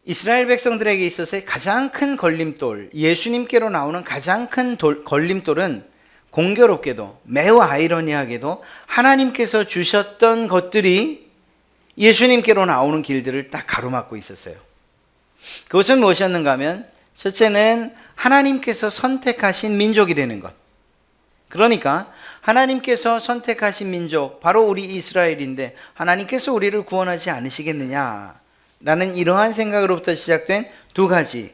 이스라엘 백성들에게 있어서의 가장 큰 걸림돌, 예수님께로 나오는 가장 큰 걸림돌은 공교롭게도 매우 아이러니하게도 하나님께서 주셨던 것들이 예수님께로 나오는 길들을 딱 가로막고 있었어요. 그것은 무엇이었는가 하면 첫째는 하나님께서 선택하신 민족이라는 것. 그러니까 하나님께서 선택하신 민족, 바로 우리 이스라엘인데 하나님께서 우리를 구원하지 않으시겠느냐 라는 이러한 생각으로부터 시작된 두 가지.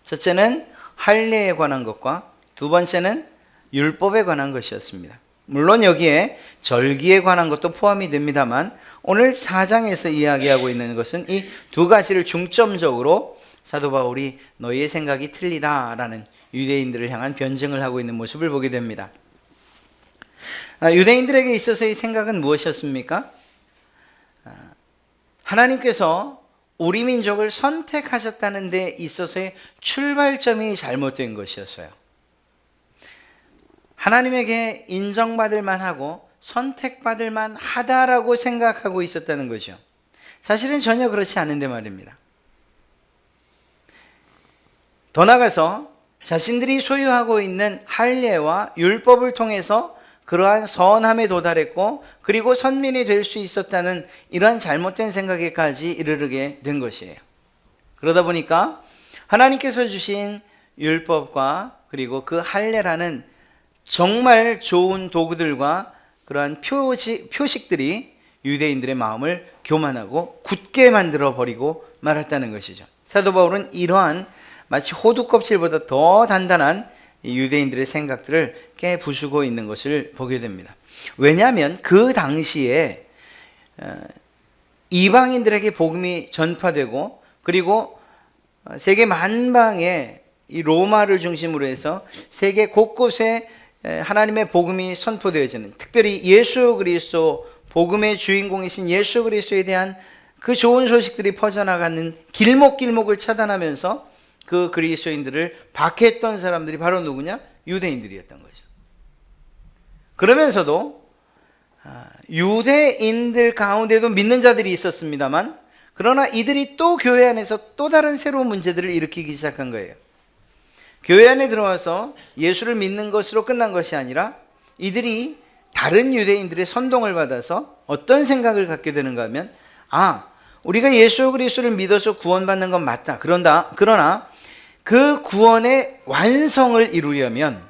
첫째는 할례에 관한 것과 두 번째는 율법에 관한 것이었습니다. 물론 여기에 절기에 관한 것도 포함이 됩니다만 오늘 4장에서 이야기하고 있는 것은 이 두 가지를 중점적으로 사도 바울이 너희의 생각이 틀리다라는 유대인들을 향한 변증을 하고 있는 모습을 보게 됩니다. 유대인들에게 있어서의 생각은 무엇이었습니까? 하나님께서 우리 민족을 선택하셨다는 데 있어서의 출발점이 잘못된 것이었어요. 하나님에게 인정받을 만하고 선택받을 만하다라고 생각하고 있었다는 거죠. 사실은 전혀 그렇지 않은데 말입니다. 더 나아가서 자신들이 소유하고 있는 할례와 율법을 통해서 그러한 선함에 도달했고 그리고 선민이 될 수 있었다는 이러한 잘못된 생각에까지 이르게 된 것이에요. 그러다 보니까 하나님께서 주신 율법과 그리고 그 할례라는 정말 좋은 도구들과 그러한 표식들이 유대인들의 마음을 교만하고 굳게 만들어 버리고 말았다는 것이죠. 사도 바울은 이러한 마치 호두 껍질보다 더 단단한 유대인들의 생각들을 깨부수고 있는 것을 보게 됩니다. 왜냐하면 그 당시에 이방인들에게 복음이 전파되고 그리고 세계 만방에 이 로마를 중심으로 해서 세계 곳곳에 하나님의 복음이 선포되어지는, 특별히 예수 그리스도 복음의 주인공이신 예수 그리스도에 대한 그 좋은 소식들이 퍼져나가는 길목길목을 차단하면서 그 그리스도인들을 박해했던 사람들이 바로 누구냐? 유대인들이었던 거죠. 그러면서도 유대인들 가운데도 믿는 자들이 있었습니다만 그러나 이들이 또 교회 안에서 또 다른 새로운 문제들을 일으키기 시작한 거예요. 교회 안에 들어와서 예수를 믿는 것으로 끝난 것이 아니라 이들이 다른 유대인들의 선동을 받아서 어떤 생각을 갖게 되는가 하면 우리가 예수 그리스도를 믿어서 구원받는 건 맞다. 그러나 그 구원의 완성을 이루려면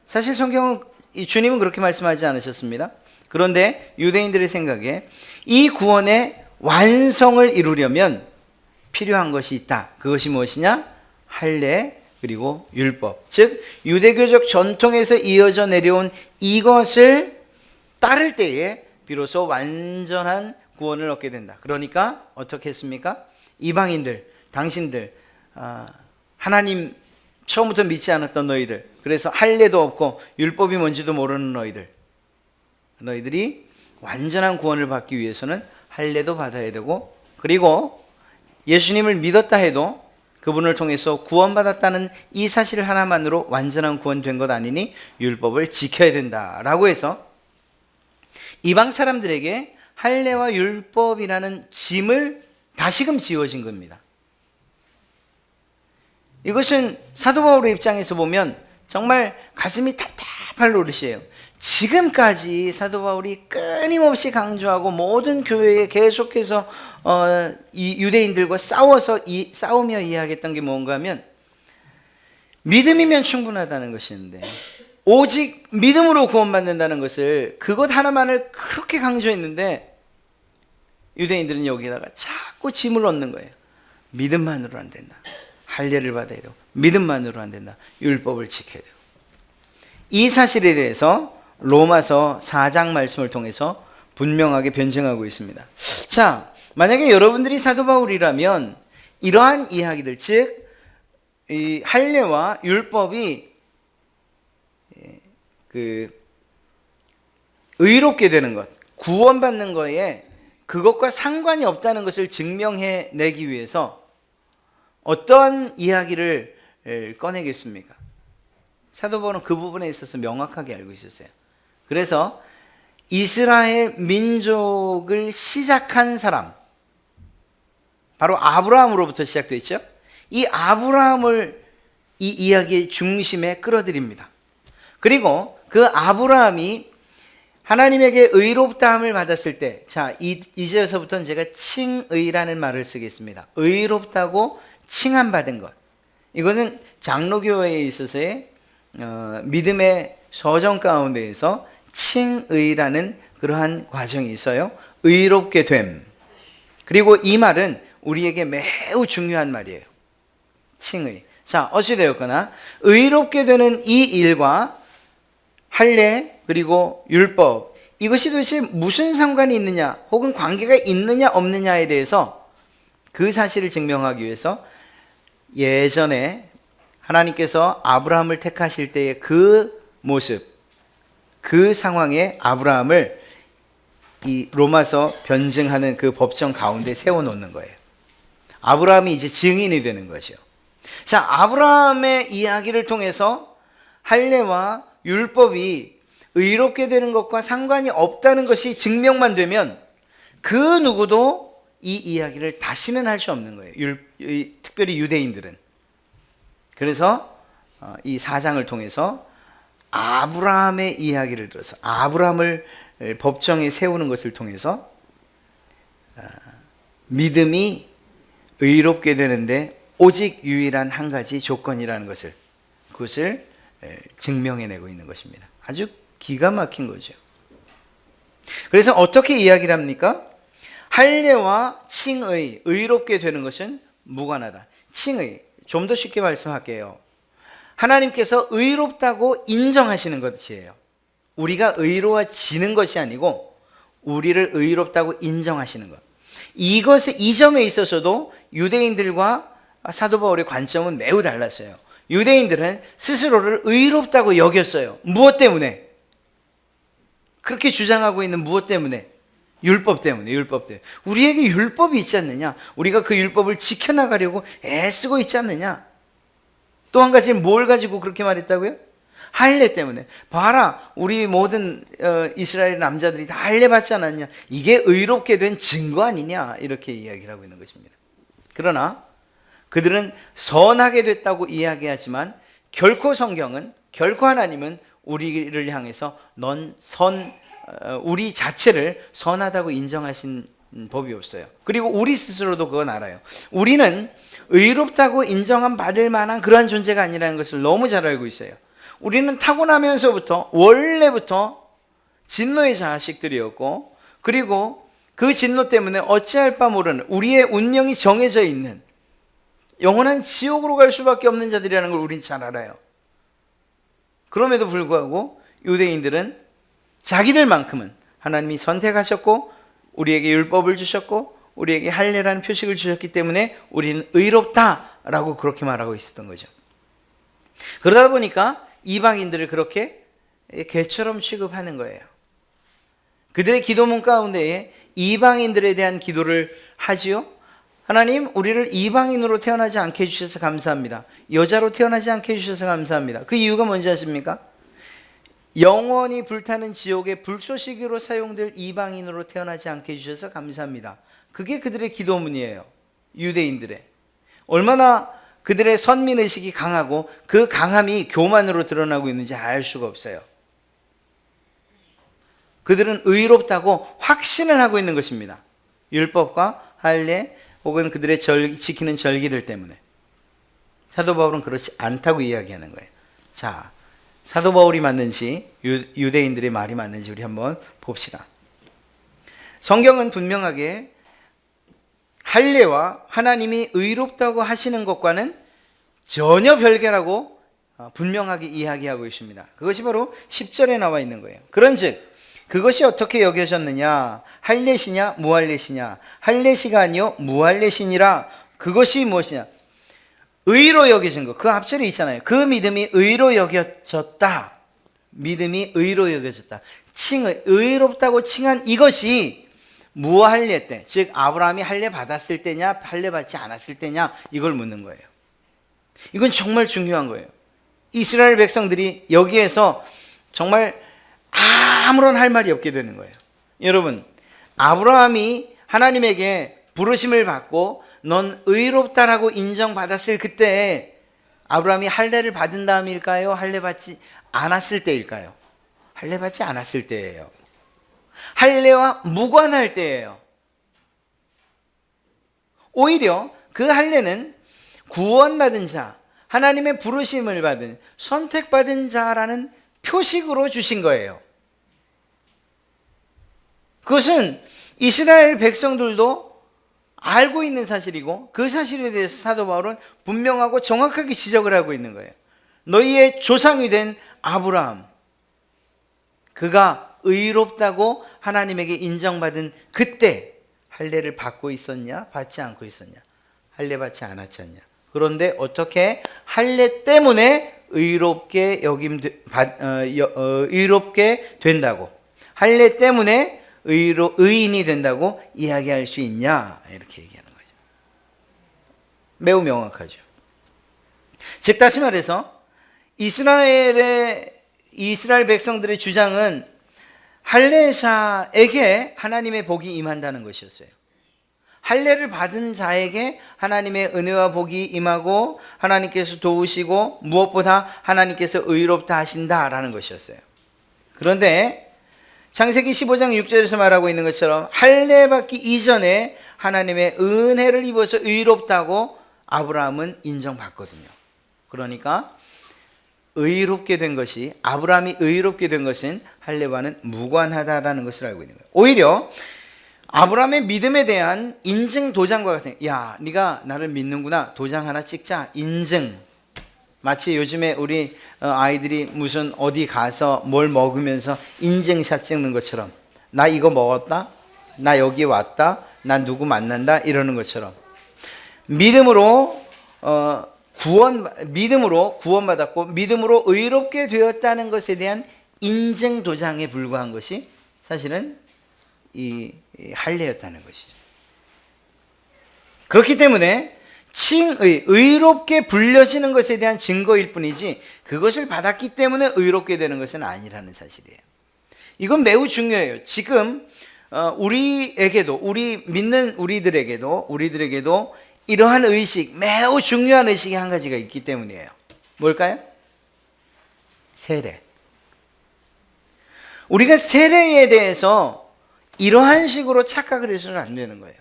사실 성경은 주님은 그렇게 말씀하지 않으셨습니다. 그런데 유대인들의 생각에 이 구원의 완성을 이루려면 필요한 것이 있다. 그것이 무엇이냐? 할례 그리고 율법, 즉 유대교적 전통에서 이어져 내려온 이것을 따를 때에 비로소 완전한 구원을 얻게 된다. 그러니까 어떻게 했습니까? 이방인들, 당신들, 하나님 처음부터 믿지 않았던 너희들, 그래서 할례도 없고 율법이 뭔지도 모르는 너희들이 완전한 구원을 받기 위해서는 할례도 받아야 되고 그리고 예수님을 믿었다 해도 그분을 통해서 구원받았다는 이 사실 하나만으로 완전한 구원된 것 아니니 율법을 지켜야 된다라고 해서 이방 사람들에게 할례와 율법이라는 짐을 다시금 지워진 겁니다. 이것은 사도 바울의 입장에서 보면 정말 가슴이 답답할 노릇이에요. 지금까지 사도 바울이 끊임없이 강조하고 모든 교회에 계속해서 이 유대인들과 싸우며 이야기했던 게 뭔가 하면 믿음이면 충분하다는 것이었는데 오직 믿음으로 구원받는다는 것을 그것 하나만을 그렇게 강조했는데 유대인들은 여기다가 자꾸 짐을 얻는 거예요. 믿음만으로 안 된다. 할례를 받아야 되고 믿음만으로 안 된다. 율법을 지켜야 되고. 이 사실에 대해서 로마서 4장 말씀을 통해서 분명하게 변증하고 있습니다. 자, 만약에 여러분들이 사도 바울이라면 이러한 이야기들, 즉 이 할례와 율법이 의롭게 되는 것, 구원받는 거에 그것과 상관이 없다는 것을 증명해 내기 위해서 어떠한 이야기를 꺼내겠습니까? 사도 바울은 그 부분에 있어서 명확하게 알고 있었어요. 그래서 이스라엘 민족을 시작한 사람, 바로 아브라함으로부터 시작됐죠. 이 아브라함을 이 이야기의 중심에 끌어들입니다. 그리고 그 아브라함이 하나님에게 의롭다함을 받았을 때, 자, 이제서부터는 제가 칭의라는 말을 쓰겠습니다. 의롭다고 칭함받은 것. 이거는 장로교회에 있어서의 믿음의 서정 가운데에서 칭의라는 그러한 과정이 있어요. 의롭게 됨. 그리고 이 말은 우리에게 매우 중요한 말이에요. 칭의. 자, 어찌되었거나 의롭게 되는 이 일과 할례 그리고 율법, 이것이 도대체 무슨 상관이 있느냐 혹은 관계가 있느냐 없느냐에 대해서 그 사실을 증명하기 위해서 예전에 하나님께서 아브라함을 택하실 때의 그 모습, 그 상황에 아브라함을 이 로마서 변증하는 그 법정 가운데 세워놓는 거예요. 아브라함이 이제 증인이 되는 거죠. 자, 아브라함의 이야기를 통해서 할례와 율법이 의롭게 되는 것과 상관이 없다는 것이 증명만 되면 그 누구도 이 이야기를 다시는 할 수 없는 거예요. 특별히 유대인들은. 그래서 이 4장을 통해서 아브라함의 이야기를 들어서 아브라함을 법정에 세우는 것을 통해서 믿음이 의롭게 되는데 오직 유일한 한 가지 조건이라는 것을, 그것을 증명해내고 있는 것입니다. 아주 기가 막힌 거죠. 그래서 어떻게 이야기를 합니까? 할례와 칭의, 의롭게 되는 것은 무관하다. 칭의, 좀 더 쉽게 말씀할게요. 하나님께서 의롭다고 인정하시는 것이에요. 우리가 의로워지는 것이 아니고 우리를 의롭다고 인정하시는 것. 이 점에 있어서도 유대인들과 사도 바울의 관점은 매우 달랐어요. 유대인들은 스스로를 의롭다고 여겼어요. 무엇 때문에? 그렇게 주장하고 있는 무엇 때문에? 율법 때문에. 우리에게 율법이 있지 않느냐? 우리가 그 율법을 지켜나가려고 애쓰고 있지 않느냐? 또 한 가지는 뭘 가지고 그렇게 말했다고요? 할례 때문에. 봐라, 우리 모든 이스라엘 남자들이 다 할례 받지 않았냐? 이게 의롭게 된 증거 아니냐? 이렇게 이야기를 하고 있는 것입니다. 그러나 그들은 선하게 됐다고 이야기하지만 결코 성경은, 결코 하나님은 우리를 향해서 우리 자체를 선하다고 인정하신 법이 없어요. 그리고 우리 스스로도 그건 알아요. 우리는 의롭다고 인정함 받을 만한 그러한 존재가 아니라는 것을 너무 잘 알고 있어요. 우리는 타고나면서부터 원래부터 진노의 자식들이었고, 그리고 그 진노 때문에 어찌할 바 모르는 우리의 운명이 정해져 있는 영원한 지옥으로 갈 수밖에 없는 자들이라는 걸 우린 잘 알아요. 그럼에도 불구하고 유대인들은 자기들만큼은 하나님이 선택하셨고 우리에게 율법을 주셨고 우리에게 할례라는 표식을 주셨기 때문에 우리는 의롭다라고 그렇게 말하고 있었던 거죠. 그러다 보니까 이방인들을 그렇게 개처럼 취급하는 거예요. 그들의 기도문 가운데에 이방인들에 대한 기도를 하지요. 하나님, 우리를 이방인으로 태어나지 않게 해주셔서 감사합니다. 여자로 태어나지 않게 해주셔서 감사합니다. 그 이유가 뭔지 아십니까? 영원히 불타는 지옥의 불쏘시개로 사용될 이방인으로 태어나지 않게 해주셔서 감사합니다. 그게 그들의 기도문이에요. 유대인들의. 얼마나 그들의 선민의식이 강하고 그 강함이 교만으로 드러나고 있는지 알 수가 없어요. 그들은 의롭다고 확신을 하고 있는 것입니다. 율법과 할례 혹은 그들의 지키는 절기들 때문에. 사도 바울은 그렇지 않다고 이야기하는 거예요. 자, 사도 바울이 맞는지 유대인들의 말이 맞는지 우리 한번 봅시다. 성경은 분명하게 할례와 하나님이 의롭다고 하시는 것과는 전혀 별개라고 분명하게 이야기하고 있습니다. 그것이 바로 10절에 나와 있는 거예요. 그런즉 그것이 어떻게 여겨졌느냐? 할례시냐 무할례시냐? 할례시가 아니요 무할례시니라. 그것이 무엇이냐? 의로 여겨진 것. 그 앞절에 있잖아요. 그 믿음이 의로 여겨졌다. 믿음이 의로 여겨졌다. 의롭다고 칭한 이것이 무할례 때, 즉 아브라함이 할례 받았을 때냐 할례 받지 않았을 때냐, 이걸 묻는 거예요. 이건 정말 중요한 거예요. 이스라엘 백성들이 여기에서 정말 아무런 할 말이 없게 되는 거예요. 여러분, 아브라함이 하나님에게 부르심을 받고 넌 의롭다라고 인정받았을 그때 아브라함이 할례를 받은 다음일까요? 할례 받지 않았을 때일까요? 할례 받지 않았을 때예요. 할례와 무관할 때예요. 오히려 그 할례는 구원받은 자, 하나님의 부르심을 받은 선택받은 자라는 표식으로 주신 거예요. 그것은 이스라엘 백성들도 알고 있는 사실이고 그 사실에 대해서 사도 바울은 분명하고 정확하게 지적을 하고 있는 거예요. 너희의 조상이 된 아브라함, 그가 의롭다고 하나님에게 인정받은 그때 할례를 받고 있었냐? 받지 않고 있었냐? 할례 받지 않았지 않냐? 그런데 어떻게 할례 때문에 의롭게 의롭게 된다고, 할례 때문에 의인이 된다고 이야기할 수 있냐? 이렇게 얘기하는 거죠. 매우 명확하죠. 즉 다시 말해서 이스라엘 백성들의 주장은 할례자에게 하나님의 복이 임한다는 것이었어요. 할례를 받은 자에게 하나님의 은혜와 복이 임하고 하나님께서 도우시고 무엇보다 하나님께서 의롭다 하신다라는 것이었어요. 그런데 창세기 15장 6절에서 말하고 있는 것처럼 할례 받기 이전에 하나님의 은혜를 입어서 의롭다고 아브라함은 인정받거든요. 그러니까 의롭게 된 것이, 아브라함이 의롭게 된 것은 할례와는 무관하다라는 것을 알고 있는 거예요. 오히려 아브라함의 믿음에 대한 인증 도장과 같은, 야, 네가 나를 믿는구나, 도장 하나 찍자, 인증. 마치 요즘에 우리 아이들이 무슨 어디 가서 뭘 먹으면서 인증샷 찍는 것처럼, 나 이거 먹었다, 나 여기 왔다, 나 누구 만난다, 이러는 것처럼 믿음으로 구원받았고 믿음으로 의롭게 되었다는 것에 대한 인증 도장에 불과한 것이 사실은 이 할례였다는 것이죠. 그렇기 때문에 의롭게 불려지는 것에 대한 증거일 뿐이지 그것을 받았기 때문에 의롭게 되는 것은 아니라는 사실이에요. 이건 매우 중요해요. 지금 우리에게도, 우리 믿는 우리들에게도 이러한 의식, 매우 중요한 의식이 한 가지가 있기 때문이에요. 뭘까요? 세례. 우리가 세례에 대해서 이러한 식으로 착각을 해서는 안 되는 거예요.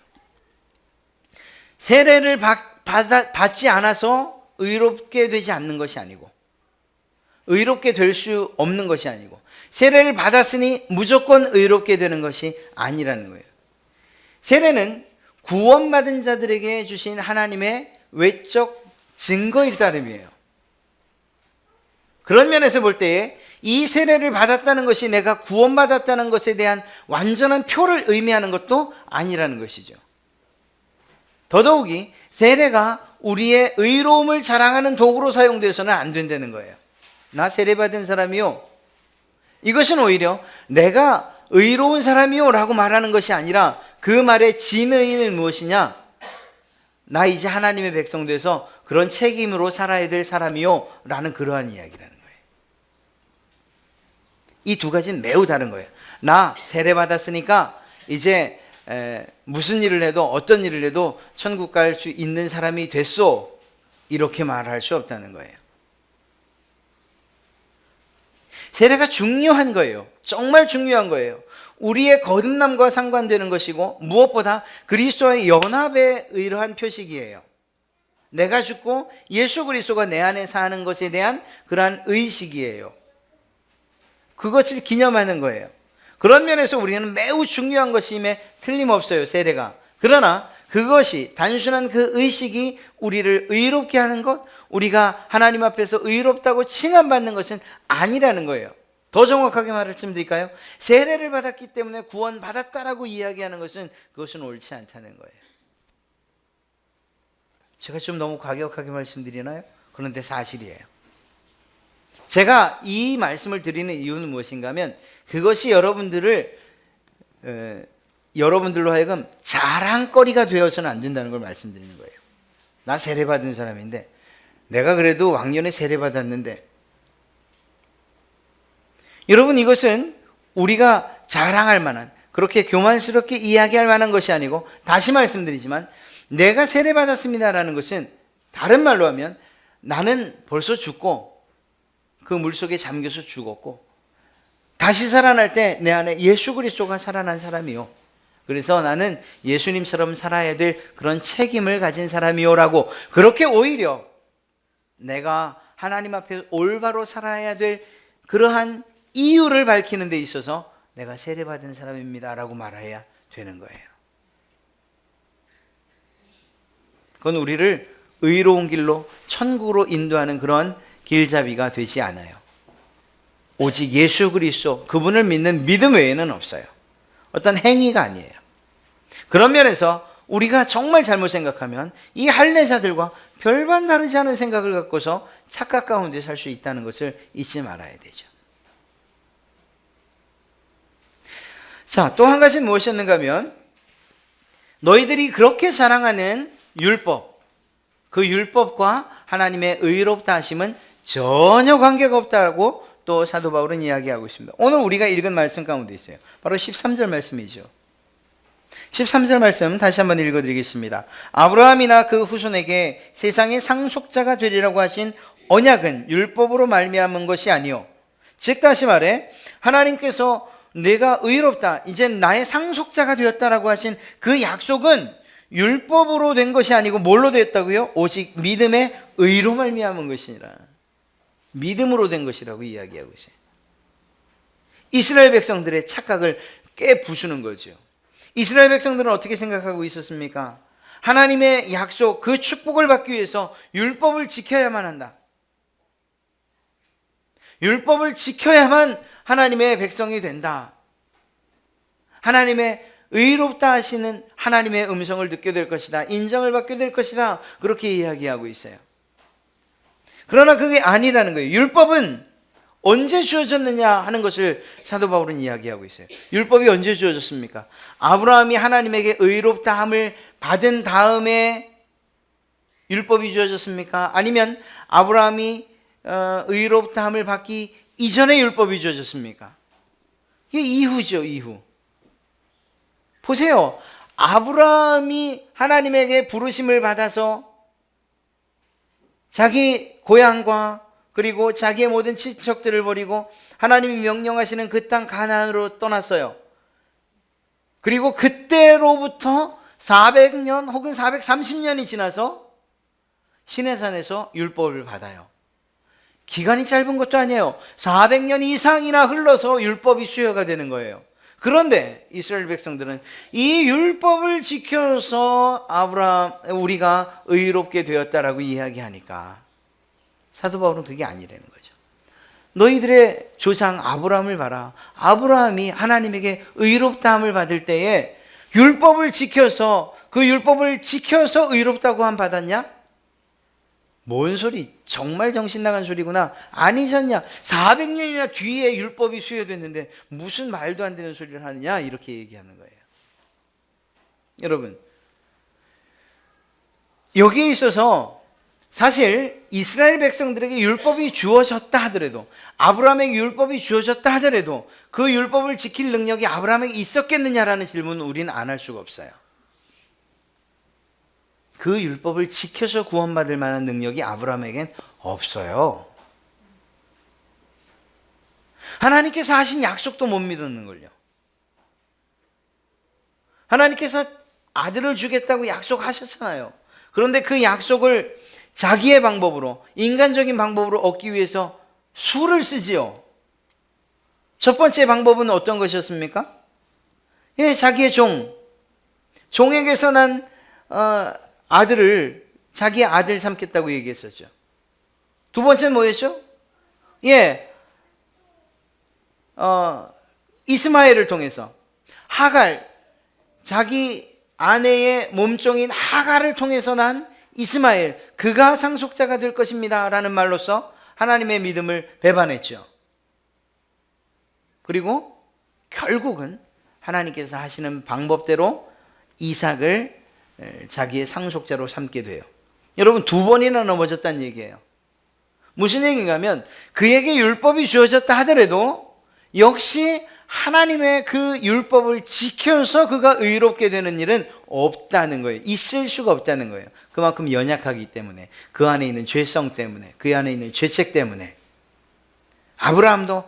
세례를 받지 않아서 의롭게 되지 않는 것이 아니고, 의롭게 될 수 없는 것이 아니고, 세례를 받았으니 무조건 의롭게 되는 것이 아니라는 거예요. 세례는 구원받은 자들에게 주신 하나님의 외적 증거일 따름이에요. 그런 면에서 볼 때에 이 세례를 받았다는 것이 내가 구원받았다는 것에 대한 완전한 표를 의미하는 것도 아니라는 것이죠. 더더욱이 세례가 우리의 의로움을 자랑하는 도구로 사용되어서는 안 된다는 거예요. 나 세례받은 사람이요, 이것은 오히려 내가 의로운 사람이요 라고 말하는 것이 아니라 그 말의 진의는 무엇이냐? 나 이제 하나님의 백성 돼서 그런 책임으로 살아야 될 사람이요 라는 그러한 이야기라는 거예요. 이 두 가지는 매우 다른 거예요. 나 세례받았으니까 이제 무슨 일을 해도, 어떤 일을 해도 천국 갈 수 있는 사람이 됐소, 이렇게 말할 수 없다는 거예요. 세례가 중요한 거예요. 정말 중요한 거예요. 우리의 거듭남과 상관되는 것이고 무엇보다 그리스도와의 연합의 이러한 표식이에요. 내가 죽고 예수 그리스도가 내 안에 사는 것에 대한 그러한 의식이에요. 그것을 기념하는 거예요. 그런 면에서 우리는 매우 중요한 것임에 틀림없어요, 세례가. 그러나 그것이, 단순한 그 의식이 우리를 의롭게 하는 것, 우리가 하나님 앞에서 의롭다고 칭함받는 것은 아니라는 거예요. 더 정확하게 말씀드릴까요? 세례를 받았기 때문에 구원받았다라고 이야기하는 것은, 그것은 옳지 않다는 거예요. 제가 좀 너무 과격하게 말씀드리나요? 그런데 사실이에요. 제가 이 말씀을 드리는 이유는 무엇인가 하면, 그것이 여러분들로 하여금 자랑거리가 되어서는 안 된다는 걸 말씀드리는 거예요. 나 세례받은 사람인데, 내가 그래도 왕년에 세례받았는데. 여러분, 이것은 우리가 자랑할 만한, 그렇게 교만스럽게 이야기할 만한 것이 아니고, 다시 말씀드리지만 내가 세례받았습니다라는 것은 다른 말로 하면 나는 벌써 죽고 그 물속에 잠겨서 죽었고 다시 살아날 때 내 안에 예수 그리스도가 살아난 사람이요. 그래서 나는 예수님처럼 살아야 될 그런 책임을 가진 사람이요라고, 그렇게 오히려 내가 하나님 앞에 올바로 살아야 될 그러한 이유를 밝히는 데 있어서 내가 세례받은 사람입니다라고 말해야 되는 거예요. 그건 우리를 의로운 길로 천국으로 인도하는 그런 길잡이가 되지 않아요. 오직 예수 그리스도, 그분을 믿는 믿음 외에는 없어요. 어떤 행위가 아니에요. 그런 면에서 우리가 정말 잘못 생각하면 이 할례자들과 별반 다르지 않은 생각을 갖고서 착각 가운데 살 수 있다는 것을 잊지 말아야 되죠. 자, 또 한 가지는 무엇이었는가 하면 너희들이 그렇게 자랑하는 율법, 그 율법과 하나님의 의롭다 하심은 전혀 관계가 없다고 또 사도 바울은 이야기하고 있습니다. 오늘 우리가 읽은 말씀 가운데 있어요. 바로 13절 말씀이죠. 13절 말씀 다시 한번 읽어드리겠습니다. 아브라함이나 그 후손에게 세상의 상속자가 되리라고 하신 언약은 율법으로 말미암은 것이 아니요, 즉 다시 말해 하나님께서 내가 의롭다, 이제 나의 상속자가 되었다라고 하신 그 약속은 율법으로 된 것이 아니고 뭘로 되었다고요? 오직 믿음의 의로 말미암은 것이니라. 믿음으로 된 것이라고 이야기하고 있어요. 이스라엘 백성들의 착각을 깨부수는 거죠. 이스라엘 백성들은 어떻게 생각하고 있었습니까? 하나님의 약속, 그 축복을 받기 위해서 율법을 지켜야만 한다. 율법을 지켜야만 하나님의 백성이 된다. 하나님의 의롭다 하시는 하나님의 음성을 듣게 될 것이다. 인정을 받게 될 것이다. 그렇게 이야기하고 있어요. 그러나 그게 아니라는 거예요. 율법은 언제 주어졌느냐 하는 것을 사도 바울은 이야기하고 있어요. 율법이 언제 주어졌습니까? 아브라함이 하나님에게 의롭다함을 받은 다음에 율법이 주어졌습니까? 아니면 아브라함이 의롭다함을 받기 이전에 율법이 주어졌습니까? 이게 이후죠, 이후. 보세요. 아브라함이 하나님에게 부르심을 받아서 자기 고향과 그리고 자기의 모든 친척들을 버리고 하나님이 명령하시는 그 땅 가나안으로 떠났어요. 그리고 그때로부터 400년 혹은 430년이 지나서 시내산에서 율법을 받아요. 기간이 짧은 것도 아니에요. 400년 이상이나 흘러서 율법이 수여가 되는 거예요. 그런데 이스라엘 백성들은 이 율법을 지켜서 우리가 의롭게 되었다라고 이야기하니까 사도 바울은 그게 아니라는 거죠. 너희들의 조상 아브라함을 봐라. 아브라함이 하나님에게 의롭다함을 받을 때에 율법을 지켜서, 그 율법을 지켜서 의롭다고 함 받았냐? 뭔 소리? 정말 정신 나간 소리구나. 아니잖냐? 400년이나 뒤에 율법이 수여됐는데 무슨 말도 안 되는 소리를 하느냐? 이렇게 얘기하는 거예요. 여러분, 여기에 있어서 사실 이스라엘 백성들에게 율법이 주어졌다 하더라도, 아브라함에게 율법이 주어졌다 하더라도 그 율법을 지킬 능력이 아브라함에게 있었겠느냐라는 질문은 우리는 안 할 수가 없어요. 그 율법을 지켜서 구원받을 만한 능력이 아브라함에겐 없어요. 하나님께서 하신 약속도 못 믿었는걸요. 하나님께서 아들을 주겠다고 약속하셨잖아요. 그런데 그 약속을 자기의 방법으로, 인간적인 방법으로 얻기 위해서 수를 쓰지요. 첫 번째 방법은 어떤 것이었습니까? 자기의 종에게서 난 아들을 자기의 아들 삼겠다고 얘기했었죠. 두 번째는 뭐였죠? 이스마엘을 통해서 하갈, 자기 아내의 몸종인 하갈을 통해서 난 이스마엘, 그가 상속자가 될 것입니다 라는 말로써 하나님의 믿음을 배반했죠. 그리고 결국은 하나님께서 하시는 방법대로 이삭을 자기의 상속자로 삼게 돼요. 여러분, 두 번이나 넘어졌다는 얘기예요. 무슨 얘기인가 하면 그에게 율법이 주어졌다 하더라도 역시 하나님의 그 율법을 지켜서 그가 의롭게 되는 일은 없다는 거예요. 있을 수가 없다는 거예요. 그만큼 연약하기 때문에, 그 안에 있는 죄성 때문에, 그 안에 있는 죄책 때문에. 아브라함도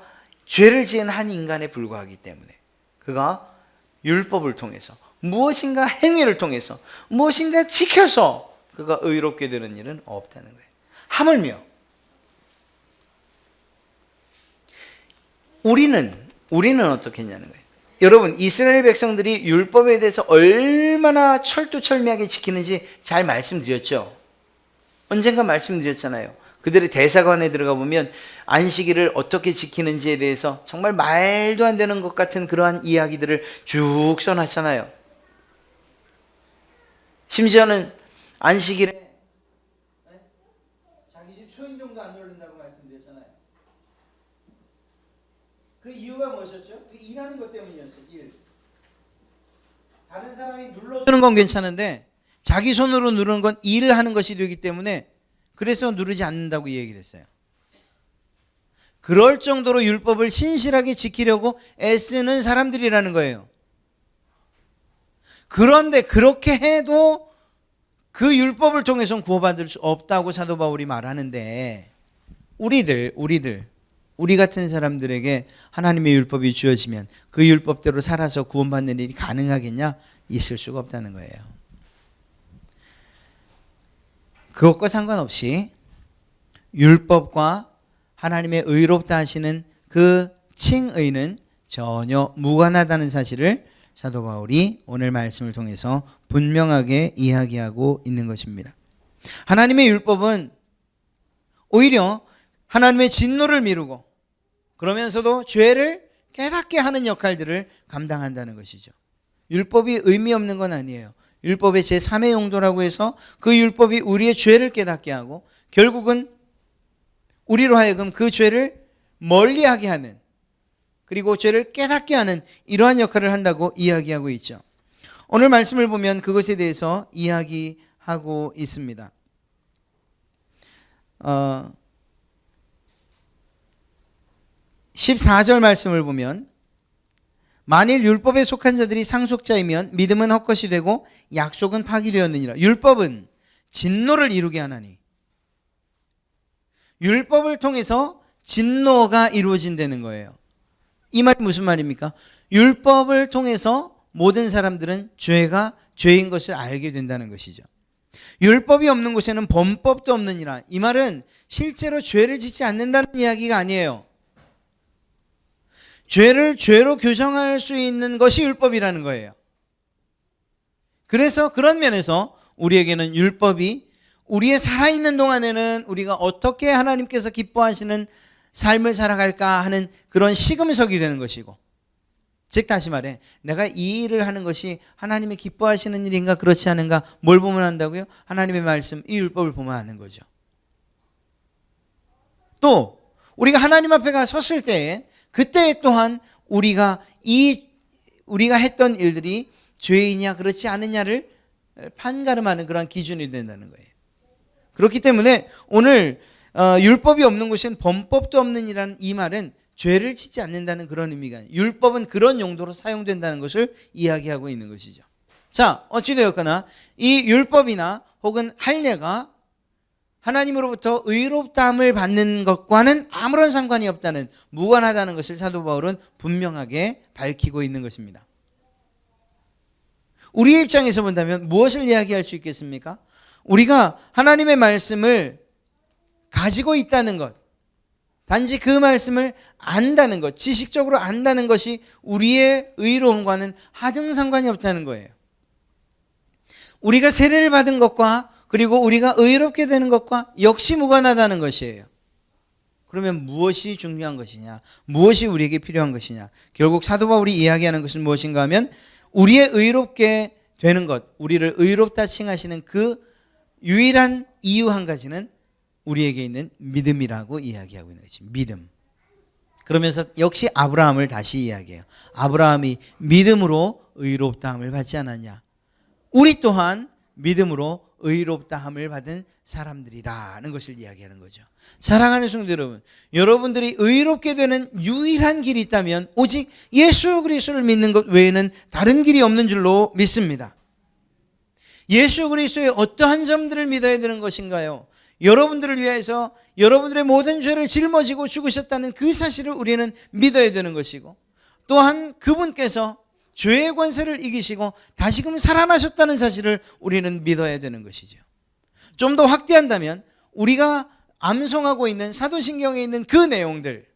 죄를 지은 한 인간에 불과하기 때문에 그가 율법을 통해서, 무엇인가 행위를 통해서, 무엇인가 지켜서 그가 의롭게 되는 일은 없다는 거예요. 하물며 우리는 어떻게 했냐는 거예요. 여러분, 이스라엘 백성들이 율법에 대해서 얼마나 철두철미하게 지키는지 잘 말씀드렸죠. 언젠가 말씀드렸잖아요. 그들의 대사관에 들어가 보면 안식일을 어떻게 지키는지에 대해서 정말 말도 안 되는 것 같은 그러한 이야기들을 쭉 써놨잖아요. 심지어는 안식일에 자기 집 초인종도 안 누른다고 말씀드렸잖아요. 그 이유가 무엇이었죠? 그 일하는 것 때문이었어요. 일. 다른 사람이 눌러주는 건 괜찮은데 자기 손으로 누르는 건 일을 하는 것이 되기 때문에 그래서 누르지 않는다고 얘기를 했어요. 그럴 정도로 율법을 신실하게 지키려고 애쓰는 사람들이라는 거예요. 그런데 그렇게 해도 그 율법을 통해서는 구원받을 수 없다고 사도 바울이 말하는데, 우리 같은 사람들에게 하나님의 율법이 주어지면 그 율법대로 살아서 구원받는 일이 가능하겠냐? 있을 수가 없다는 거예요. 그것과 상관없이 율법과 하나님의 의롭다 하시는 그 칭의는 전혀 무관하다는 사실을 사도 바울이 오늘 말씀을 통해서 분명하게 이야기하고 있는 것입니다. 하나님의 율법은 오히려 하나님의 진노를 미루고 그러면서도 죄를 깨닫게 하는 역할들을 감당한다는 것이죠. 율법이 의미 없는 건 아니에요. 율법의 제3의 용도라고 해서 그 율법이 우리의 죄를 깨닫게 하고 결국은 우리로 하여금 그 죄를 멀리하게 하는, 그리고 죄를 깨닫게 하는 이러한 역할을 한다고 이야기하고 있죠. 오늘 말씀을 보면 그것에 대해서 이야기하고 있습니다. 14절 말씀을 보면 만일 율법에 속한 자들이 상속자이면 믿음은 헛것이 되고 약속은 파기되었느니라. 율법은 진노를 이루게 하나니, 율법을 통해서 진노가 이루어진다는 거예요. 이 말이 무슨 말입니까? 율법을 통해서 모든 사람들은 죄가 죄인 것을 알게 된다는 것이죠. 율법이 없는 곳에는 범법도 없느니라. 이 말은 실제로 죄를 짓지 않는다는 이야기가 아니에요. 죄를 죄로 규정할 수 있는 것이 율법이라는 거예요. 그래서 그런 면에서 우리에게는 율법이 우리의 살아있는 동안에는 우리가 어떻게 하나님께서 기뻐하시는 삶을 살아갈까 하는 그런 시금석이 되는 것이고, 즉 다시 말해 내가 이 일을 하는 것이 하나님이 기뻐하시는 일인가 그렇지 않은가 뭘 보면 한다고요? 하나님의 말씀, 이 율법을 보면 아는 거죠. 또 우리가 하나님 앞에 가 섰을 때에 그때 또한 우리가 했던 일들이 죄이냐 그렇지 않느냐를 판가름하는 그런 기준이 된다는 거예요. 그렇기 때문에 오늘 율법이 없는 곳에는 범법도 없느니라는 이 말은 죄를 짓지 않는다는 그런 의미가 아니에요. 율법은 그런 용도로 사용된다는 것을 이야기하고 있는 것이죠. 자, 어찌되었거나 이 율법이나 혹은 할례가 하나님으로부터 의롭다함을 받는 것과는 아무런 상관이 없다는, 무관하다는 것을 사도 바울은 분명하게 밝히고 있는 것입니다. 우리의 입장에서 본다면 무엇을 이야기할 수 있겠습니까? 우리가 하나님의 말씀을 가지고 있다는 것, 단지 그 말씀을 안다는 것, 지식적으로 안다는 것이 우리의 의로움과는 하등 상관이 없다는 거예요. 우리가 세례를 받은 것과 그리고 우리가 의롭게 되는 것과 역시 무관하다는 것이에요. 그러면 무엇이 중요한 것이냐? 무엇이 우리에게 필요한 것이냐? 결국 사도 바울이 이야기하는 것은 무엇인가 하면 우리의 의롭게 되는 것, 우리를 의롭다 칭하시는 그 유일한 이유 한 가지는 우리에게 있는 믿음이라고 이야기하고 있는 거지. 믿음. 그러면서 역시 아브라함을 다시 이야기해요. 아브라함이 믿음으로 의롭다함을 받지 않았냐? 우리 또한 믿음으로 의롭다함을 받은 사람들이라는 것을 이야기하는 거죠. 사랑하는 성도 여러분, 여러분들이 의롭게 되는 유일한 길이 있다면 오직 예수 그리스도를 믿는 것 외에는 다른 길이 없는 줄로 믿습니다. 예수 그리스도의 어떠한 점들을 믿어야 되는 것인가요? 여러분들을 위해서 여러분들의 모든 죄를 짊어지고 죽으셨다는 그 사실을 우리는 믿어야 되는 것이고, 또한 그분께서 죄의 권세를 이기시고 다시금 살아나셨다는 사실을 우리는 믿어야 되는 것이죠. 좀 더 확대한다면 우리가 암송하고 있는 사도신경에 있는 그 내용들,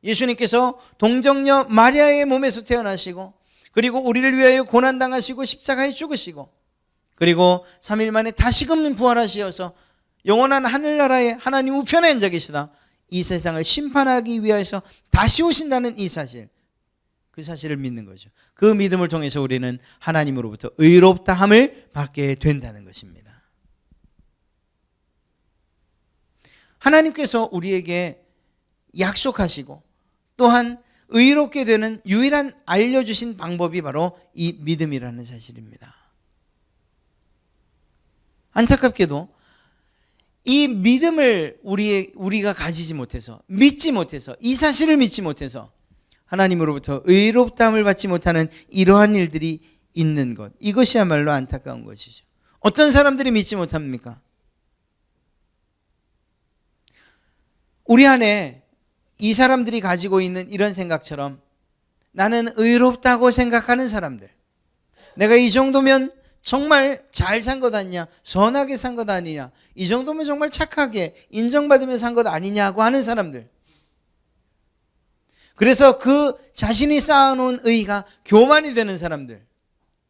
예수님께서 동정녀 마리아의 몸에서 태어나시고, 그리고 우리를 위하여 고난당하시고 십자가에 죽으시고, 그리고 3일 만에 다시금 부활하시어서 영원한 하늘나라에 하나님 우편에 앉아 계시다, 이 세상을 심판하기 위해서 다시 오신다는 이 사실, 그 사실을 믿는 거죠. 그 믿음을 통해서 우리는 하나님으로부터 의롭다함을 받게 된다는 것입니다. 하나님께서 우리에게 약속하시고 또한 의롭게 되는 유일한 알려주신 방법이 바로 이 믿음이라는 사실입니다. 안타깝게도 이 믿음을 우리가 가지지 못해서, 믿지 못해서, 이 사실을 믿지 못해서 하나님으로부터 의롭다함을 받지 못하는 이러한 일들이 있는 것, 이것이야말로 안타까운 것이죠. 어떤 사람들이 믿지 못합니까? 우리 안에 이 사람들이 가지고 있는 이런 생각처럼 나는 의롭다고 생각하는 사람들, 내가 이 정도면 정말 잘 산 것 아니냐, 선하게 산 것 아니냐, 이 정도면 정말 착하게 인정받으며 산 것 아니냐고 하는 사람들, 그래서 그 자신이 쌓아놓은 의가 교만이 되는 사람들,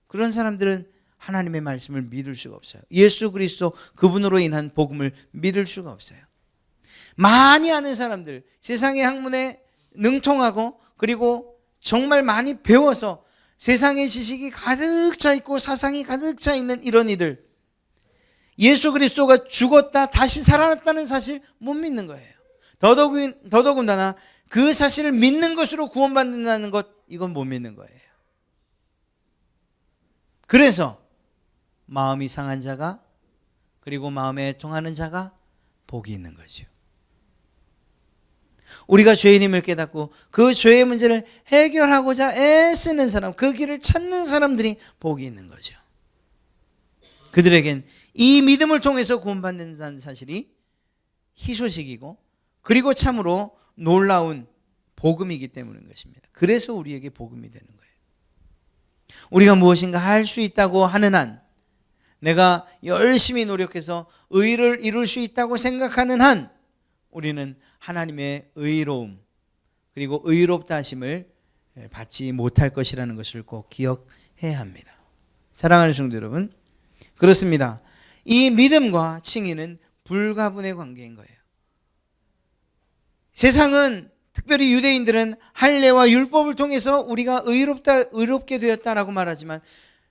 그런 사람들은 하나님의 말씀을 믿을 수가 없어요. 예수 그리스도 그분으로 인한 복음을 믿을 수가 없어요. 많이 아는 사람들, 세상의 학문에 능통하고 그리고 정말 많이 배워서 세상의 지식이 가득 차 있고 사상이 가득 차 있는 이런 이들, 예수 그리스도가 죽었다 다시 살아났다는 사실 못 믿는 거예요. 더더군다나 그 사실을 믿는 것으로 구원받는다는 것, 이건 못 믿는 거예요. 그래서 마음이 상한 자가, 그리고 마음에 애통하는 자가 복이 있는 거죠. 우리가 죄인임을 깨닫고 그 죄의 문제를 해결하고자 애쓰는 사람, 그 길을 찾는 사람들이 복이 있는 거죠. 그들에겐 이 믿음을 통해서 구원받는다는 사실이 희소식이고, 그리고 참으로 놀라운 복음이기 때문인 것입니다. 그래서 우리에게 복음이 되는 거예요. 우리가 무엇인가 할 수 있다고 하는 한, 내가 열심히 노력해서 의를 이룰 수 있다고 생각하는 한, 우리는 하나님의 의로움, 그리고 의롭다 하심을 받지 못할 것이라는 것을 꼭 기억해야 합니다. 사랑하는 성도 여러분, 그렇습니다. 이 믿음과 칭의는 불가분의 관계인 거예요. 세상은, 특별히 유대인들은 할례와 율법을 통해서 우리가 의롭게 되었다라고 말하지만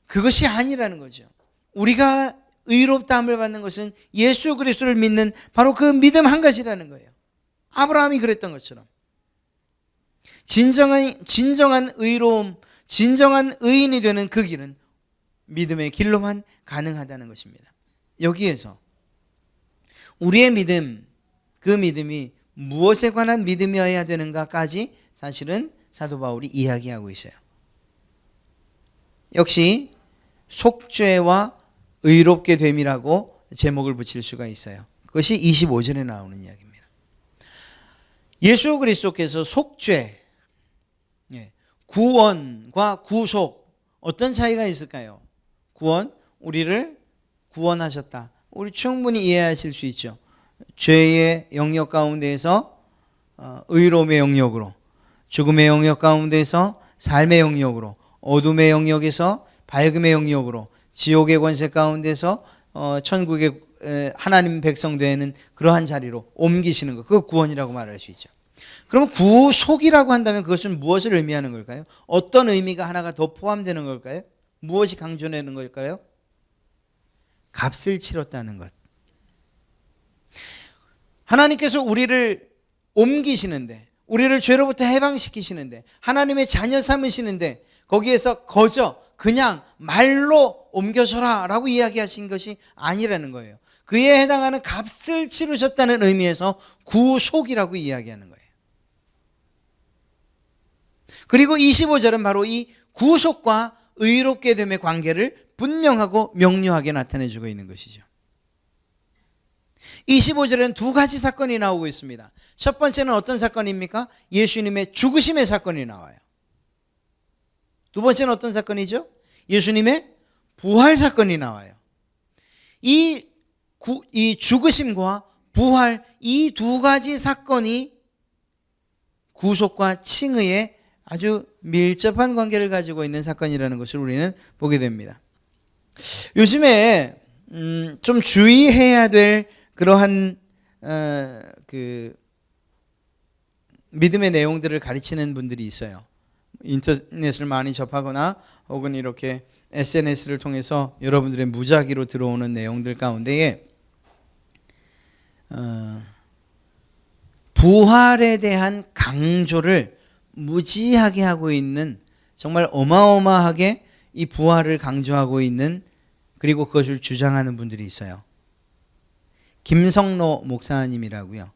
그것이 아니라는 거죠. 우리가 의롭다함을 받는 것은 예수 그리스도를 믿는 바로 그 믿음 한 가지라는 거예요. 아브라함이 그랬던 것처럼 진정한 의로움, 진정한 의인이 되는 그 길은 믿음의 길로만 가능하다는 것입니다. 여기에서 우리의 믿음, 그 믿음이 무엇에 관한 믿음이어야 되는가까지 사실은 사도 바울이 이야기하고 있어요. 역시 속죄와 의롭게 됨이라고 제목을 붙일 수가 있어요. 그것이 25절에 나오는 이야기입니다. 예수 그리스도께서 속죄, 구원과 구속, 어떤 차이가 있을까요? 구원, 우리를 구원하셨다. 우리 충분히 이해하실 수 있죠. 죄의 영역 가운데에서 의로움의 영역으로, 죽음의 영역 가운데에서 삶의 영역으로, 어둠의 영역에서 밝음의 영역으로, 지옥의 권세 가운데서 천국의 하나님 백성 되는 그러한 자리로 옮기시는 것, 그거 구원이라고 말할 수 있죠. 그러면 구속이라고 한다면 그것은 무엇을 의미하는 걸까요? 어떤 의미가 하나가 더 포함되는 걸까요? 무엇이 강조되는 걸까요? 값을 치렀다는 것. 하나님께서 우리를 옮기시는데, 우리를 죄로부터 해방시키시는데, 하나님의 자녀 삼으시는데, 거기에서 그냥 말로 옮겨줘라 라고 이야기하신 것이 아니라는 거예요. 그에 해당하는 값을 치르셨다는 의미에서 구속이라고 이야기하는 거예요. 그리고 25절은 바로 이 구속과 의롭게 됨의 관계를 분명하고 명료하게 나타내주고 있는 것이죠. 25절에는 두 가지 사건이 나오고 있습니다. 첫 번째는 어떤 사건입니까? 예수님의 죽으심의 사건이 나와요. 두 번째는 어떤 사건이죠? 예수님의 부활 사건이 나와요. 이 죽으심과 부활, 이 두 가지 사건이 구속과 칭의의 아주 밀접한 관계를 가지고 있는 사건이라는 것을 우리는 보게 됩니다. 요즘에 좀 주의해야 될 그러한 믿음의 내용들을 가르치는 분들이 있어요. 인터넷을 많이 접하거나 혹은 이렇게 SNS를 통해서 여러분들의 무작위로 들어오는 내용들 가운데에 부활에 대한 강조를 무지하게 하고 있는, 정말 어마어마하게 이 부활을 강조하고 있는, 그리고 그것을 주장하는 분들이 있어요. 김성로 목사님이라고요.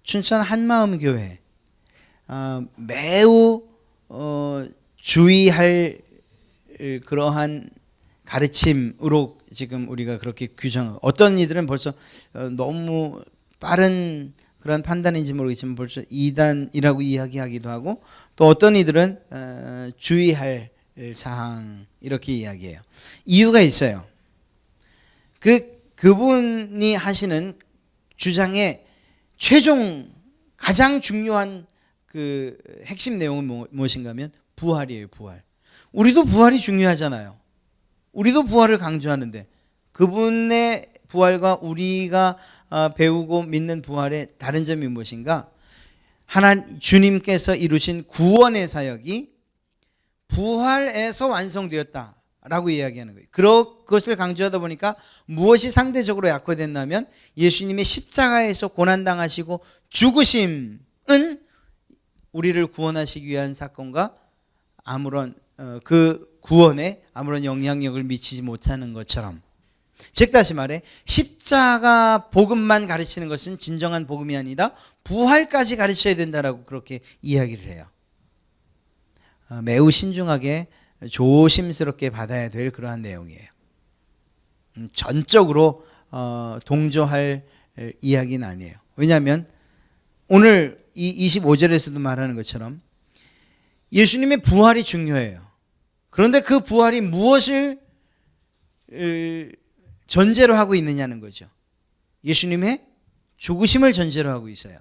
춘천 한마음교회 매우 주의할 그러한 가르침으로 지금 우리가 그렇게 규정, 어떤 이들은 벌써 너무 빠른 그런 판단인지 모르겠지만 벌써 이단이라고 이야기하기도 하고, 또 어떤 이들은 주의할 사항 이렇게 이야기해요. 이유가 있어요. 그분이 하시는 주장의 최종 가장 중요한 그 핵심 내용은 무엇인가 하면 부활이에요. 부활. 우리도 부활이 중요하잖아요. 우리도 부활을 강조하는데 그분의 부활과 우리가 배우고 믿는 부활의 다른 점이 무엇인가? 주님께서 이루신 구원의 사역이 부활에서 완성되었다라고 이야기하는 거예요. 그것을 강조하다 보니까 무엇이 상대적으로 약화됐냐면 예수님의 십자가에서 고난당하시고 죽으심은 우리를 구원하시기 위한 사건과 아무런 그 구원에 아무런 영향력을 미치지 못하는 것처럼, 즉 다시 말해 십자가 복음만 가르치는 것은 진정한 복음이 아니다, 부활까지 가르쳐야 된다라고 그렇게 이야기를 해요. 매우 신중하게 조심스럽게 받아야 될 그러한 내용이에요. 전적으로 동조할 이야기는 아니에요. 왜냐하면 오늘 이 25절에서도 말하는 것처럼 예수님의 부활이 중요해요. 그런데 그 부활이 무엇을 전제로 하고 있느냐는 거죠. 예수님의 죽으심을 전제로 하고 있어요.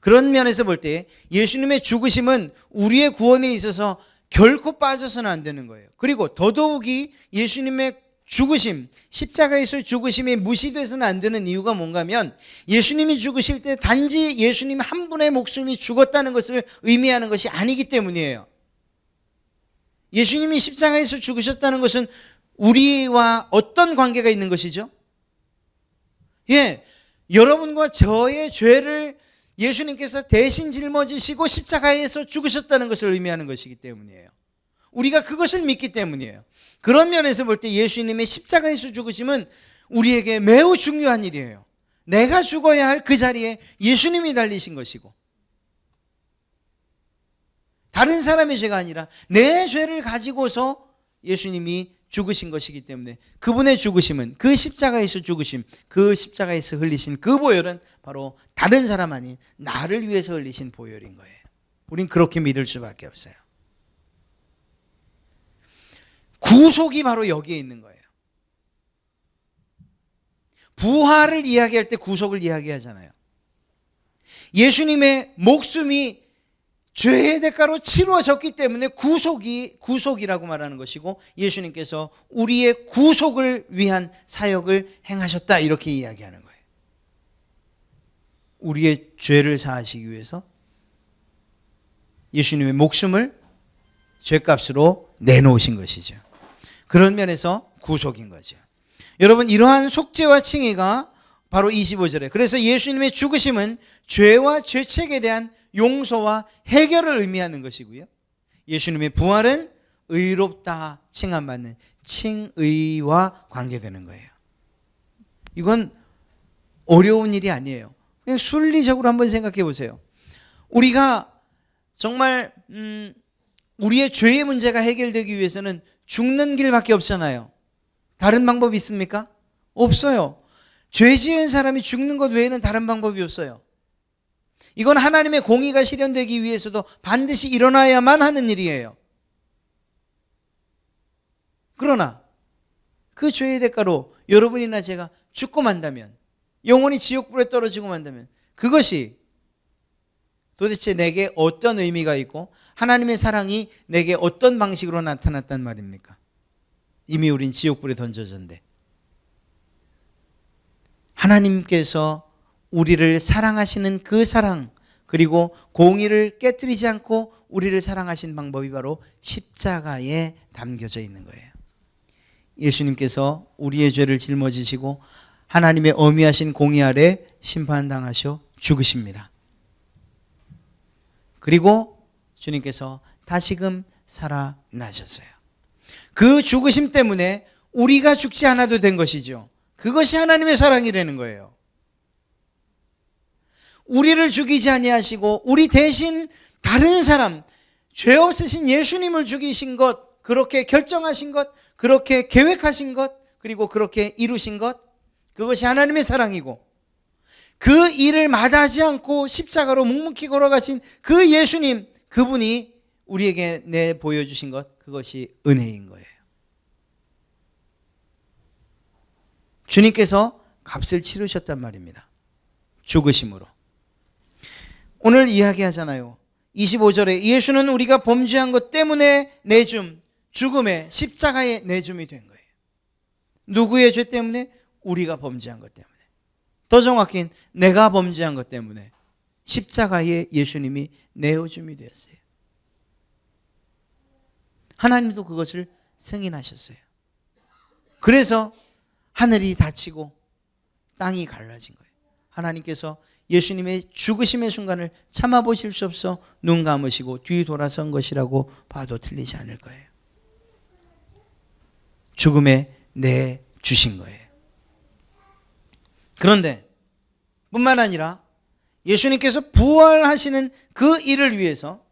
그런 면에서 볼 때 예수님의 죽으심은 우리의 구원에 있어서 결코 빠져서는 안 되는 거예요. 그리고 더더욱이 예수님의 죽으심, 십자가에서 죽으심이 무시돼서는 안 되는 이유가 뭔가 하면 예수님이 죽으실 때 단지 예수님 한 분의 목숨이 죽었다는 것을 의미하는 것이 아니기 때문이에요. 예수님이 십자가에서 죽으셨다는 것은 우리와 어떤 관계가 있는 것이죠? 여러분과 저의 죄를 예수님께서 대신 짊어지시고 십자가에서 죽으셨다는 것을 의미하는 것이기 때문이에요. 우리가 그것을 믿기 때문이에요. 그런 면에서 볼 때 예수님의 십자가에서 죽으심은 우리에게 매우 중요한 일이에요. 내가 죽어야 할 그 자리에 예수님이 달리신 것이고, 다른 사람의 죄가 아니라 내 죄를 가지고서 예수님이 죽으신 것이기 때문에 그분의 죽으심은, 그 십자가에서 죽으심, 그 십자가에서 흘리신 그 보혈은 바로 다른 사람 아닌 나를 위해서 흘리신 보혈인 거예요. 우린 그렇게 믿을 수밖에 없어요. 구속이 바로 여기에 있는 거예요. 부활을 이야기할 때 구속을 이야기하잖아요. 예수님의 목숨이 죄의 대가로 치루어졌기 때문에 구속이라고 말하는 것이고, 예수님께서 우리의 구속을 위한 사역을 행하셨다 이렇게 이야기하는 거예요. 우리의 죄를 사하시기 위해서 예수님의 목숨을 죄값으로 내놓으신 것이죠. 그런 면에서 구속인 거죠. 여러분, 이러한 속죄와 칭의가 바로 25절에, 그래서 예수님의 죽으심은 죄와 죄책에 대한 용서와 해결을 의미하는 것이고요, 예수님의 부활은 의롭다 칭함받는 칭의와 관계되는 거예요. 이건 어려운 일이 아니에요. 그냥 순리적으로 한번 생각해 보세요. 우리가 정말 우리의 죄의 문제가 해결되기 위해서는 죽는 길밖에 없잖아요. 다른 방법이 있습니까? 없어요. 죄 지은 사람이 죽는 것 외에는 다른 방법이 없어요. 이건 하나님의 공의가 실현되기 위해서도 반드시 일어나야만 하는 일이에요. 그러나 그 죄의 대가로 여러분이나 제가 죽고 만다면, 영원히 지옥불에 떨어지고 만다면, 그것이 도대체 내게 어떤 의미가 있고 하나님의 사랑이 내게 어떤 방식으로 나타났단 말입니까? 이미 우린 지옥불에 던져졌는데, 하나님께서 우리를 사랑하시는 그 사랑, 그리고 공의를 깨뜨리지 않고 우리를 사랑하신 방법이 바로 십자가에 담겨져 있는 거예요. 예수님께서 우리의 죄를 짊어지시고 하나님의 어미하신 공의 아래 심판당하셔 죽으십니다. 그리고 주님께서 다시금 살아나셨어요. 그 죽으심 때문에 우리가 죽지 않아도 된 것이죠. 그것이 하나님의 사랑이라는 거예요. 우리를 죽이지 아니하시고 우리 대신 다른 사람, 죄 없으신 예수님을 죽이신 것, 그렇게 결정하신 것, 그렇게 계획하신 것, 그리고 그렇게 이루신 것, 그것이 하나님의 사랑이고, 그 일을 마다하지 않고 십자가로 묵묵히 걸어가신 그 예수님, 그분이 우리에게 내보여주신 것, 그것이 은혜인 거예요. 주님께서 값을 치르셨단 말입니다. 죽으심으로. 오늘 이야기하잖아요. 25절에 예수는 우리가 범죄한 것 때문에 내줌, 죽음의 십자가에 내줌이 된 거예요. 누구의 죄 때문에? 우리가 범죄한 것 때문에. 더 정확히는 내가 범죄한 것 때문에 십자가에 예수님이 내어줌이 되었어요. 하나님도 그것을 승인하셨어요. 그래서 하늘이 닫히고 땅이 갈라진 거예요. 하나님께서 예수님의 죽으심의 순간을 참아보실 수 없어 눈 감으시고 뒤 돌아선 것이라고 봐도 틀리지 않을 거예요. 죽음에 내주신 거예요. 그런데 뿐만 아니라 예수님께서 부활하시는 그 일을 위해서,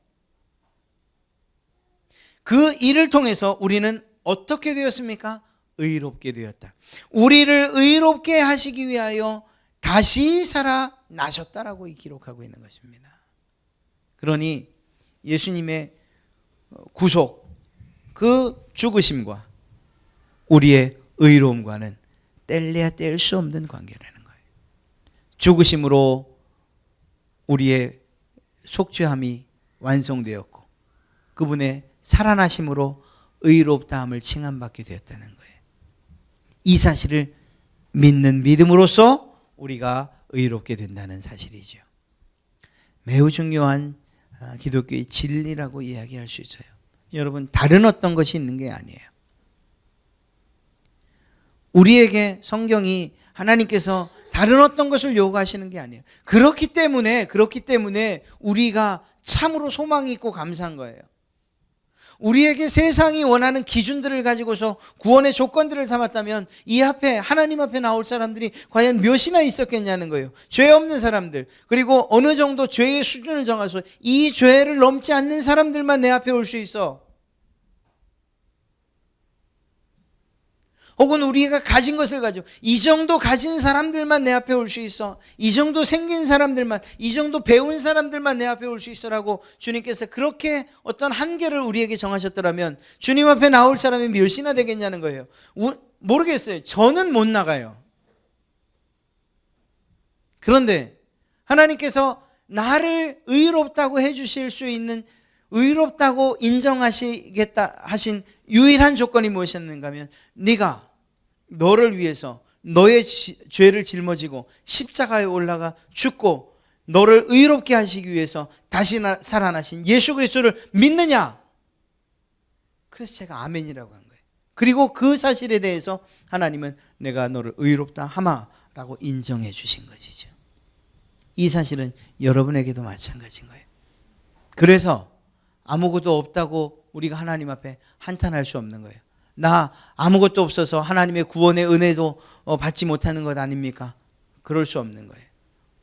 그 일을 통해서 우리는 어떻게 되었습니까? 의롭게 되었다. 우리를 의롭게 하시기 위하여 다시 살아나셨다라고 기록하고 있는 것입니다. 그러니 예수님의 구속, 그 죽으심과 우리의 의로움과는 뗄래야 뗄 수 없는 관계라는 거예요. 죽으심으로 우리의 속죄함이 완성되었고, 그분의 살아나심으로 의롭다함을 칭함받게 되었다는 거예요. 이 사실을 믿는 믿음으로써 우리가 의롭게 된다는 사실이죠. 매우 중요한 기독교의 진리라고 이야기할 수 있어요. 여러분, 다른 어떤 것이 있는 게 아니에요. 우리에게 성경이, 하나님께서 다른 어떤 것을 요구하시는 게 아니에요. 그렇기 때문에 우리가 참으로 소망이 있고 감사한 거예요. 우리에게 세상이 원하는 기준들을 가지고서 구원의 조건들을 삼았다면 이 앞에, 하나님 앞에 나올 사람들이 과연 몇이나 있었겠냐는 거예요. 죄 없는 사람들, 그리고 어느 정도 죄의 수준을 정해서 이 죄를 넘지 않는 사람들만 내 앞에 올 수 있어. 혹은 우리가 가진 것을 가지고 이 정도 가진 사람들만 내 앞에 올 수 있어, 이 정도 생긴 사람들만, 이 정도 배운 사람들만 내 앞에 올 수 있어라고 주님께서 그렇게 어떤 한계를 우리에게 정하셨더라면 주님 앞에 나올 사람이 몇이나 되겠냐는 거예요. 모르겠어요. 저는 못 나가요. 그런데 하나님께서 나를 의롭다고 해주실 수 있는, 의롭다고 인정하시겠다 하신 유일한 조건이 무엇이었는가 하면, 네가 너를 위해서 너의 죄를 짊어지고 십자가에 올라가 죽고 너를 의롭게 하시기 위해서 다시 살아나신 예수 그리스도를 믿느냐? 그래서 제가 아멘이라고 한 거예요. 그리고 그 사실에 대해서 하나님은 내가 너를 의롭다 하마라고 인정해 주신 것이죠. 이 사실은 여러분에게도 마찬가지인 거예요. 그래서 아무것도 없다고 우리가 하나님 앞에 한탄할 수 없는 거예요. 나 아무것도 없어서 하나님의 구원의 은혜도 받지 못하는 것 아닙니까? 그럴 수 없는 거예요.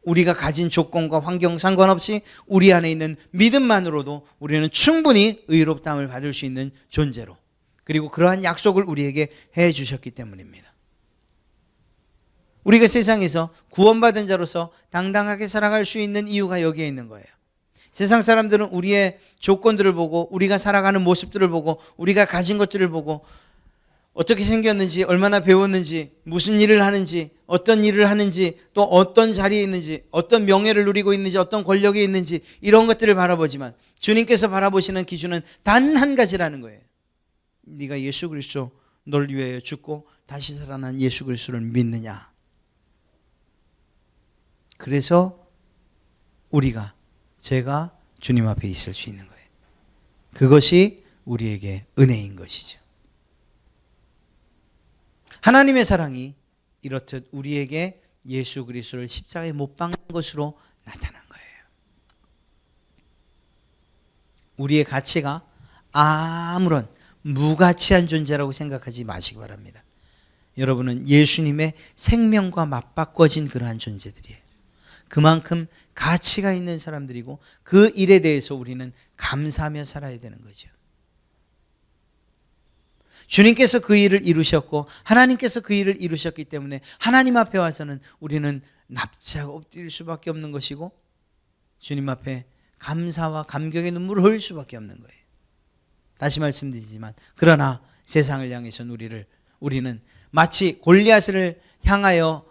우리가 가진 조건과 환경 상관없이 우리 안에 있는 믿음만으로도 우리는 충분히 의롭다함을 받을 수 있는 존재로, 그리고 그러한 약속을 우리에게 해 주셨기 때문입니다. 우리가 세상에서 구원받은 자로서 당당하게 살아갈 수 있는 이유가 여기에 있는 거예요. 세상 사람들은 우리의 조건들을 보고, 우리가 살아가는 모습들을 보고, 우리가 가진 것들을 보고, 어떻게 생겼는지, 얼마나 배웠는지, 무슨 일을 하는지, 어떤 일을 하는지, 또 어떤 자리에 있는지, 어떤 명예를 누리고 있는지, 어떤 권력에 있는지, 이런 것들을 바라보지만 주님께서 바라보시는 기준은 단 한 가지라는 거예요. 네가 예수 그리스도, 널 위하여 죽고 다시 살아난 예수 그리스도를 믿느냐. 그래서 제가 주님 앞에 있을 수 있는 거예요. 그것이 우리에게 은혜인 것이죠. 하나님의 사랑이 이렇듯 우리에게 예수 그리스도를 십자가에 못 박는 것으로 나타난 거예요. 우리의 가치가 아무런 무가치한 존재라고 생각하지 마시기 바랍니다. 여러분은 예수님의 생명과 맞바꿔진 그러한 존재들이에요. 그만큼 가치가 있는 사람들이고, 그 일에 대해서 우리는 감사하며 살아야 되는 거죠. 주님께서 그 일을 이루셨고 하나님께서 그 일을 이루셨기 때문에 하나님 앞에 와서는 우리는 납작 엎드릴 수밖에 없는 것이고, 주님 앞에 감사와 감격의 눈물을 흘릴 수밖에 없는 거예요. 다시 말씀드리지만, 그러나 세상을 향해서는 우리는 마치 골리앗을 향하여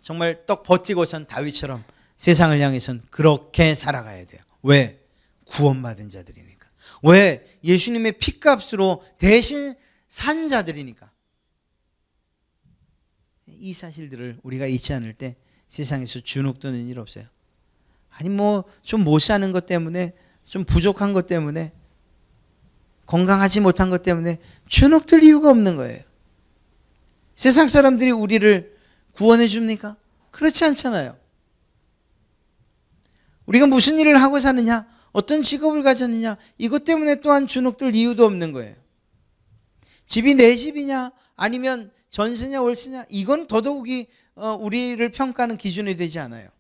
정말 떡 버티고선 다윗처럼 세상을 향해서는 그렇게 살아가야 돼요. 왜? 구원받은 자들이니까. 왜? 예수님의 피값으로 대신 산 자들이니까. 이 사실들을 우리가 잊지 않을 때 세상에서 주눅 드는 일 없어요. 아니 좀 못 사는 것 때문에, 좀 부족한 것 때문에, 건강하지 못한 것 때문에 주눅 들 이유가 없는 거예요. 세상 사람들이 우리를 구원해 줍니까? 그렇지 않잖아요. 우리가 무슨 일을 하고 사느냐, 어떤 직업을 가졌느냐, 이것 때문에 또한 주눅 들 이유도 없는 거예요. 집이 내 집이냐, 아니면 전세냐 월세냐, 이건 더더욱이 우리를 평가하는 기준이 되지 않아요.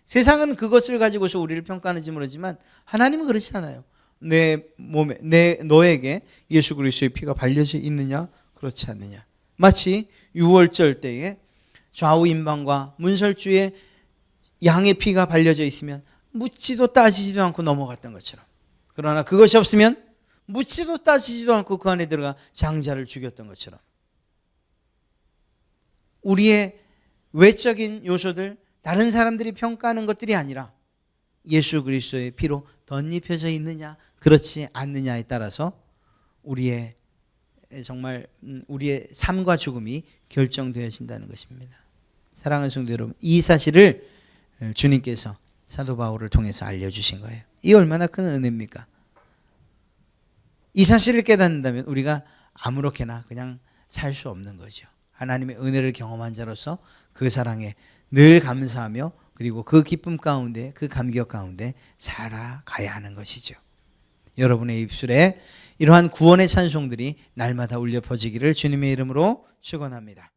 세상은 그것을 가지고서 우리를 평가하는지 모르지만 하나님은 그렇지 않아요. 너에게 예수 그리스도의 피가 발려져 있느냐, 그렇지 않느냐. 마치 유월절 때에 좌우 임방과 문설주에 양의 피가 발려져 있으면 묻지도 따지지도 않고 넘어갔던 것처럼, 그러나 그것이 없으면 묻지도 따지지도 않고 그 안에 들어가 장자를 죽였던 것처럼, 우리의 외적인 요소들, 다른 사람들이 평가하는 것들이 아니라 예수 그리스도의 피로 덧입혀져 있느냐 그렇지 않느냐에 따라서 우리의 삶과 죽음이 결정되어진다는 것입니다. 사랑하는 성도 여러분, 이 사실을 주님께서 사도 바울을 통해서 알려주신 거예요. 이 얼마나 큰 은혜입니까? 이 사실을 깨닫는다면 우리가 아무렇게나 그냥 살 수 없는 거죠. 하나님의 은혜를 경험한 자로서 그 사랑에 늘 감사하며, 그리고 그 기쁨 가운데, 그 감격 가운데 살아가야 하는 것이죠. 여러분의 입술에 이러한 구원의 찬송들이 날마다 울려 퍼지기를 주님의 이름으로 축원합니다.